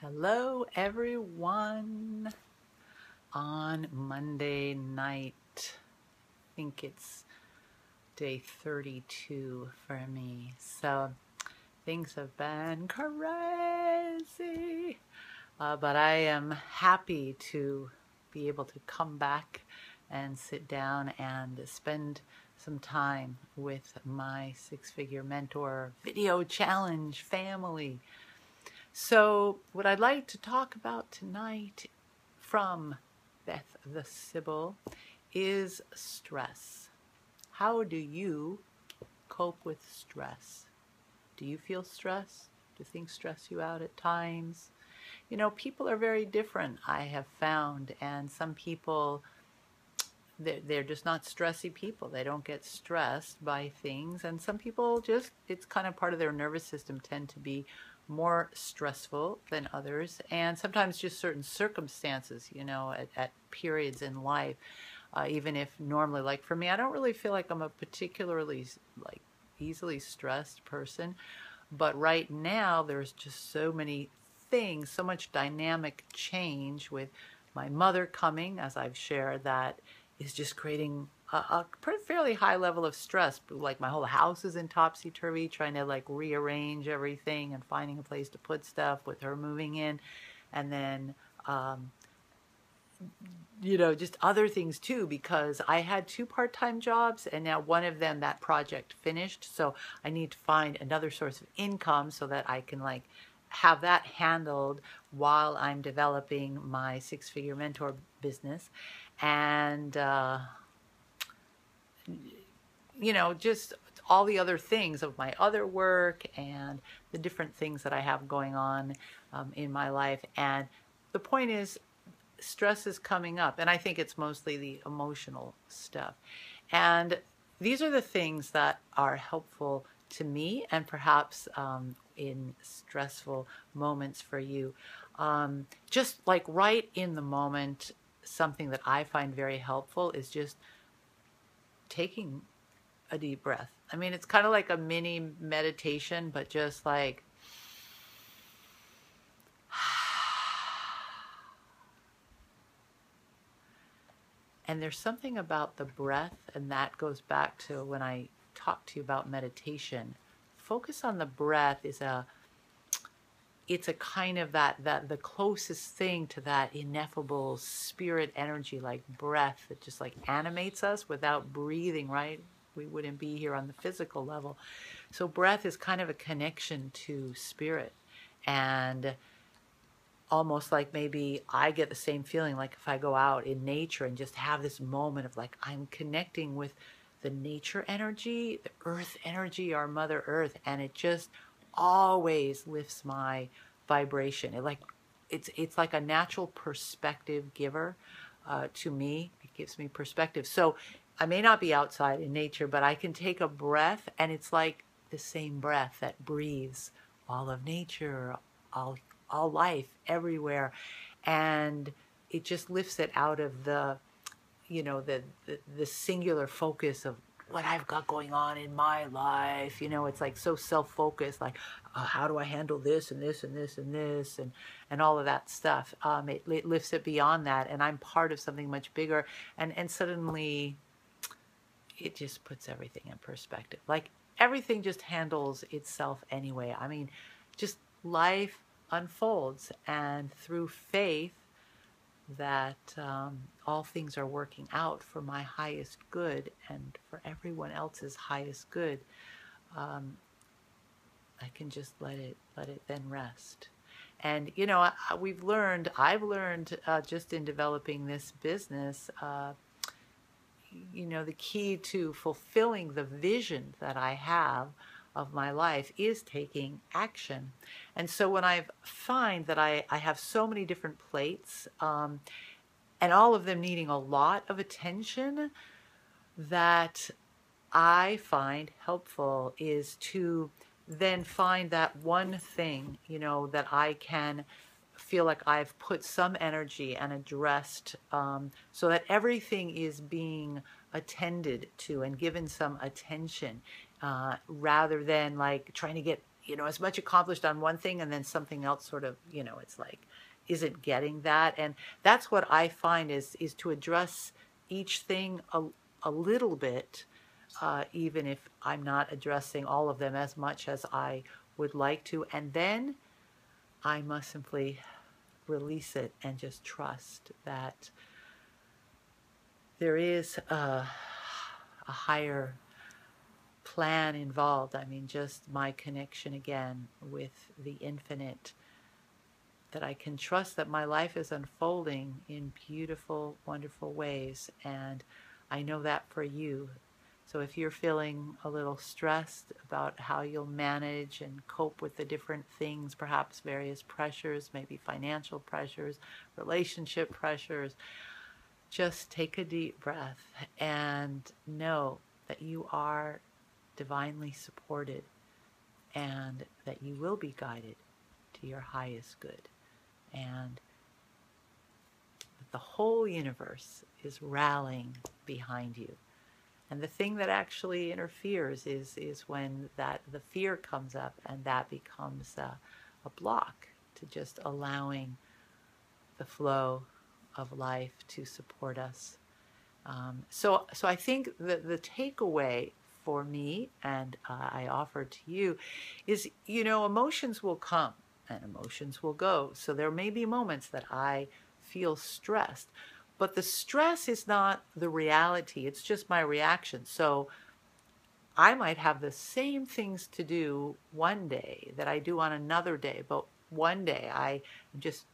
Hello, everyone. On Monday night, I think it's day 32 for me. So things have been crazy. But I am happy to be able to come back and sit down and spend some time with my six-figure mentor video challenge family. So what I'd like to talk about tonight from Beth the Sybil is stress. How do you cope with stress? Do you feel stress? Do things stress you out at times? You know, people are very different, I have found, and some people, they're just not stressy people. They don't get stressed by things, and some people just, it's kind of part of their nervous system, tend to be more stressful than others, and sometimes just certain circumstances, you know, at periods in life, even if normally, like for me, I don't really feel like I'm a particularly like easily stressed person, but right now there's just so many things, so much dynamic change with my mother coming, as I've shared, that is just creating a fairly high level of stress. Like my whole house is in topsy-turvy, trying to like rearrange everything and finding a place to put stuff with her moving in. And then, you know, just other things too, because I had two part-time jobs and now one of them, that project finished. So I need to find another source of income so that I can like have that handled while I'm developing my six-figure mentor business. And, you know, just all the other things of my other work and the different things that I have going on in my life. And the point is, stress is coming up, and I think it's mostly the emotional stuff. And these are the things that are helpful to me, and perhaps in stressful moments for you. Just like right in the moment, something that I find very helpful is just taking a deep breath. I mean, it's kind of like a mini meditation, but just like, and there's something about the breath, and that goes back to when I talked to you about meditation. Focus on the breath it's a kind of that the closest thing to that ineffable spirit energy, like breath, that just like animates us. Without breathing, right, we wouldn't be here on the physical level. So breath is kind of a connection to spirit, and almost like maybe I get the same feeling like if I go out in nature and just have this moment of like I'm connecting with the nature energy, the earth energy, our Mother Earth, and it just always lifts my vibration. It's like a natural perspective giver to me. It gives me perspective. So I may not be outside in nature, but I can take a breath, and it's like the same breath that breathes all of nature, all life everywhere, and it just lifts it out of the, you know, the singular focus of what I've got going on in my life. You know, it's like so self-focused, like how do I handle this and this and this and this and all of that stuff. It lifts it beyond that, and I'm part of something much bigger, and suddenly it just puts everything in perspective. Like everything just handles itself anyway. I mean, just life unfolds, and through faith that all things are working out for my highest good and for everyone else's highest good, I can just let it then rest. And you know, I've learned just in developing this business, you know, the key to fulfilling the vision that I have of my life is taking action. And so when I find that I have so many different plates, and all of them needing a lot of attention, that I find helpful is to then find that one thing, you know, that I can feel like I've put some energy and addressed, so that everything is being attended to and given some attention, rather than like trying to get as much accomplished on one thing, and then something else sort of, it's like isn't getting that. And that's what I find is to address each thing a little bit, even if I'm not addressing all of them as much as I would like to. And then I must simply release it and just trust that there is a higher plan involved. I mean, just my connection again with the infinite, that I can trust that my life is unfolding in beautiful, wonderful ways. And I know that for you. So if you're feeling a little stressed about how you'll manage and cope with the different things, perhaps various pressures, maybe financial pressures, relationship pressures, just take a deep breath and know that you are divinely supported and that you will be guided to your highest good, and that the whole universe is rallying behind you. And the thing that actually interferes is when the fear comes up, and that becomes a block to just allowing the flow of life to support us. So I think that the takeaway for me, and I offer to you, is, emotions will come and emotions will go. So there may be moments that I feel stressed, but the stress is not the reality. It's just my reaction. So I might have the same things to do one day that I do on another day, but one day I am just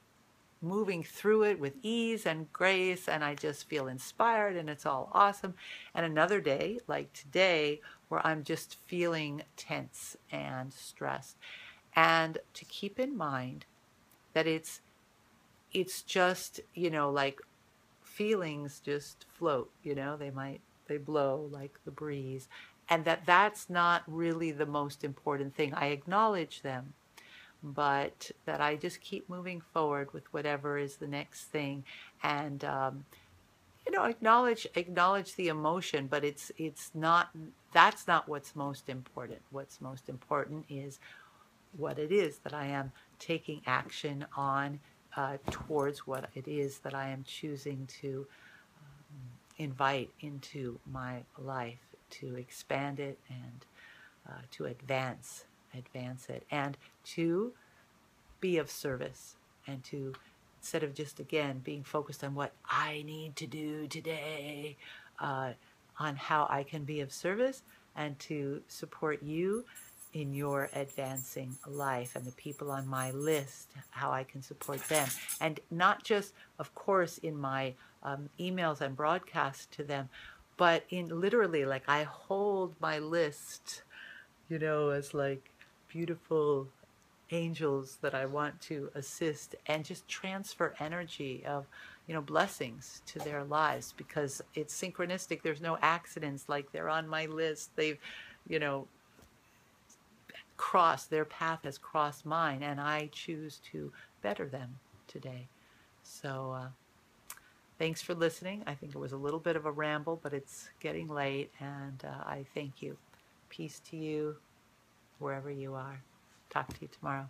moving through it with ease and grace, and I just feel inspired and it's all awesome. And another day, like today, where I'm just feeling tense and stressed. And to keep in mind that it's just, like feelings just float, they blow like the breeze, and that's not really the most important thing. I acknowledge them, but that I just keep moving forward with whatever is the next thing, and acknowledge the emotion, but it's not, that's not what's most important. What's most important is what it is that I am taking action on, towards what it is that I am choosing to invite into my life, to expand it and to advance it, and to be of service, and to, instead of just again being focused on what I need to do today, on how I can be of service and to support you in your advancing life, and the people on my list, how I can support them. And not just, of course, in my emails and broadcasts to them, but in literally, like, I hold my list, as like beautiful angels that I want to assist, and just transfer energy of, blessings to their lives, because it's synchronistic. There's no accidents. Like, they're on my list. They've, their path has crossed mine, and I choose to better them today. So thanks for listening. I think it was a little bit of a ramble, but it's getting late, and I thank you. Peace to you wherever you are. Talk to you tomorrow.